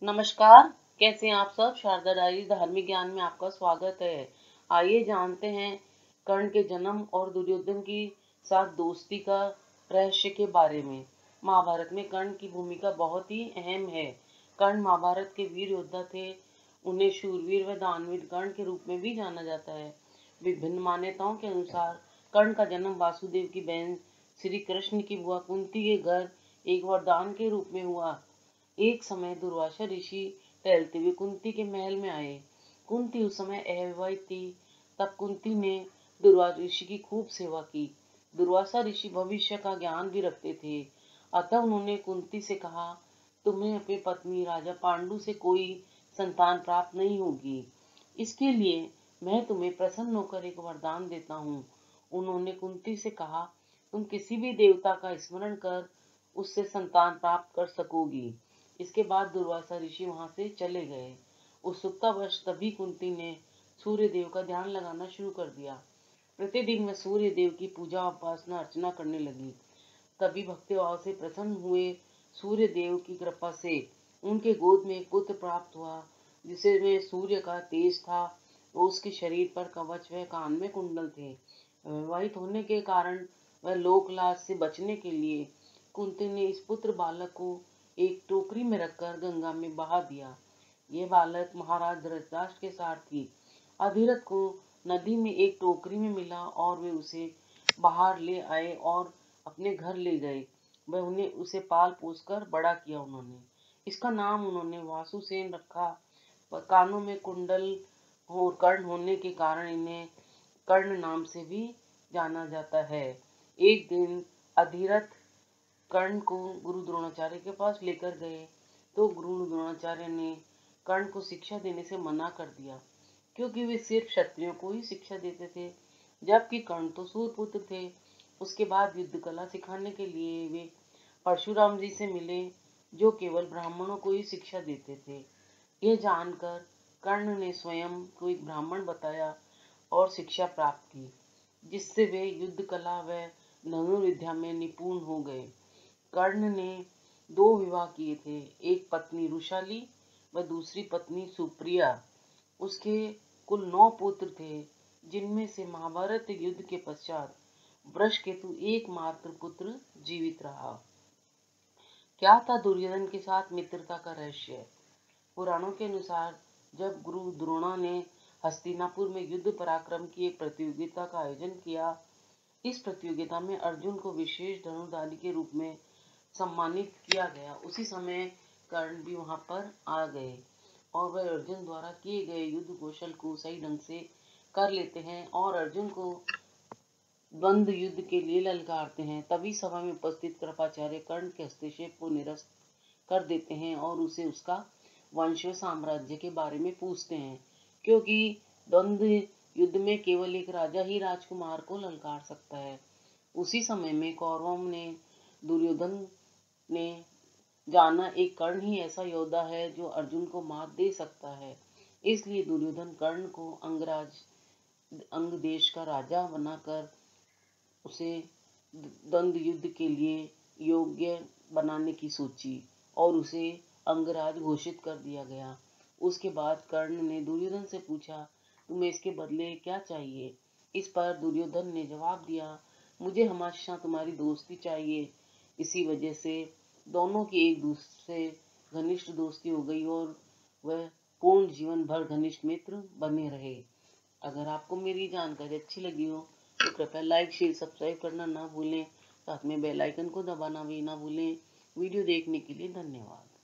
नमस्कार। कैसे हैं आप सब। शारदा डायरी धार्मिक ज्ञान में आपका स्वागत है। आइए जानते हैं कर्ण के जन्म और दुर्योधन की साथ दोस्ती का रहस्य के बारे में। महाभारत में कर्ण की भूमिका बहुत ही अहम है। कर्ण महाभारत के वीर योद्धा थे। उन्हें शूरवीर व दानवीर कर्ण के रूप में भी जाना जाता है। विभिन्न मान्यताओं के अनुसार कर्ण का जन्म वासुदेव की बहन श्री कृष्ण की बुआ कुंती के घर एक वरदान के रूप में हुआ। एक समय दुर्वासा ऋषि टहलते हुए कुंती के महल में आए। कुंती उस समय अविवाहित थी। तब कुंती ने दुर्वासा ऋषि की खूब सेवा की। दुर्वासा ऋषि भविष्य का ज्ञान भी रखते थे। अतः उन्होंने कुंती से कहा, तुम्हें अपनी पत्नी राजा पांडु से कोई संतान प्राप्त नहीं होगी। इसके लिए मैं तुम्हें प्रसन्न होकर एक वरदान देता हूँ। उन्होंने कुंती से कहा, तुम किसी भी देवता का स्मरण कर उससे संतान प्राप्त कर सकोगी। इसके बाद दुर्वासा ऋषि वहां से चले गए। उत्सुकतावश तभी कुंती ने सूर्य देव का ध्यान लगाना शुरू कर दिया। प्रतिदिन वह सूर्य देव की पूजा उपासना अर्चना करने लगी। तभी भक्ति भाव से प्रसन्न हुए सूर्य देव की कृपा से उनके गोद में एक पुत्र प्राप्त हुआ, जिसे में सूर्य का तेज था। उसके शरीर पर कवच व कान में कुंडल थे। विवाहित होने के कारण वह लोकलाज से बचने के लिए कुंती ने इस पुत्र बालक को एक टोकरी में रखकर गंगा में बहा दिया। ये बालक महाराज धृतराष्ट्र के सारथी अधिरथ को नदी में एक टोकरी में मिला और वे उसे बाहर ले आए और अपने घर ले गए। वह उन्हें उसे पाल पोस कर बड़ा किया। उन्होंने इसका नाम उन्होंने वासुसेन रखा। कानों में कुंडल और कर्ण होने के कारण इन्हें कर्ण नाम से भी जाना जाता है। एक दिन अधिरथ कर्ण को गुरु द्रोणाचार्य के पास लेकर गए तो गुरु द्रोणाचार्य ने कर्ण को शिक्षा देने से मना कर दिया, क्योंकि वे सिर्फ क्षत्रियों को ही शिक्षा देते थे, जबकि कर्ण तो सूरपुत्र थे। उसके बाद युद्ध कला सिखाने के लिए वे परशुराम जी से मिले, जो केवल ब्राह्मणों को ही शिक्षा देते थे। यह जानकर कर्ण ने स्वयं को एक ब्राह्मण बताया और शिक्षा प्राप्त की, जिससे वे युद्ध कला व धनुर्विद्या में निपुण हो गए। कर्ण ने 2 विवाह किए थे, एक पत्नी रुशाली व दूसरी पत्नी सुप्रिया। उसके कुल 9 पुत्र थे, जिनमें से महाभारत युद्ध के पश्चात वृषकेतु एकमात्र पुत्र जीवित रहा। क्या था दुर्योधन के साथ मित्रता का रहस्य। पुराणों के अनुसार जब गुरु द्रोणा ने हस्तिनापुर में युद्ध पराक्रम की एक प्रतियोगिता का आयोजन किया, इस प्रतियोगिता में अर्जुन को विशेष धनुर्धारी के रूप में सम्मानित किया गया। उसी समय कर्ण भी वहां पर आ गए और वह अर्जुन द्वारा किए गए युद्ध कौशल को सही ढंग से कर लेते हैं और अर्जुन को द्वंद्व युद्ध के लिए ललकारते हैं। तभी सभा में उपस्थित कृपाचार्य कर्ण के हस्तक्षेप को निरस्त कर देते हैं और उसे उसका वंश व साम्राज्य के बारे में पूछते हैं, क्योंकि द्वंद्व युद्ध में केवल एक राजा ही राजकुमार को ललकार सकता है। उसी समय में कौरवों ने दुर्योधन ने जाना एक कर्ण ही ऐसा योद्धा है जो अर्जुन को मात दे सकता है। इसलिए दुर्योधन कर्ण को अंग देश का राजा बनाकर उसे द्वंद्व युद्ध के लिए योग्य बनाने की सोची और उसे अंगराज घोषित कर दिया गया। उसके बाद कर्ण ने दुर्योधन से पूछा, तुम्हें इसके बदले क्या चाहिए। इस पर दुर्योधन ने जवाब दिया, मुझे हमेशा तुम्हारी दोस्ती चाहिए। इसी वजह से दोनों की एक दूसरे से घनिष्ठ दोस्ती हो गई और वह पूर्ण जीवन भर घनिष्ठ मित्र बने रहे। अगर आपको मेरी जानकारी अच्छी लगी हो तो कृपया लाइक शेयर सब्सक्राइब करना ना भूलें। साथ में बेल आइकन को दबाना भी ना भूलें। वीडियो देखने के लिए धन्यवाद।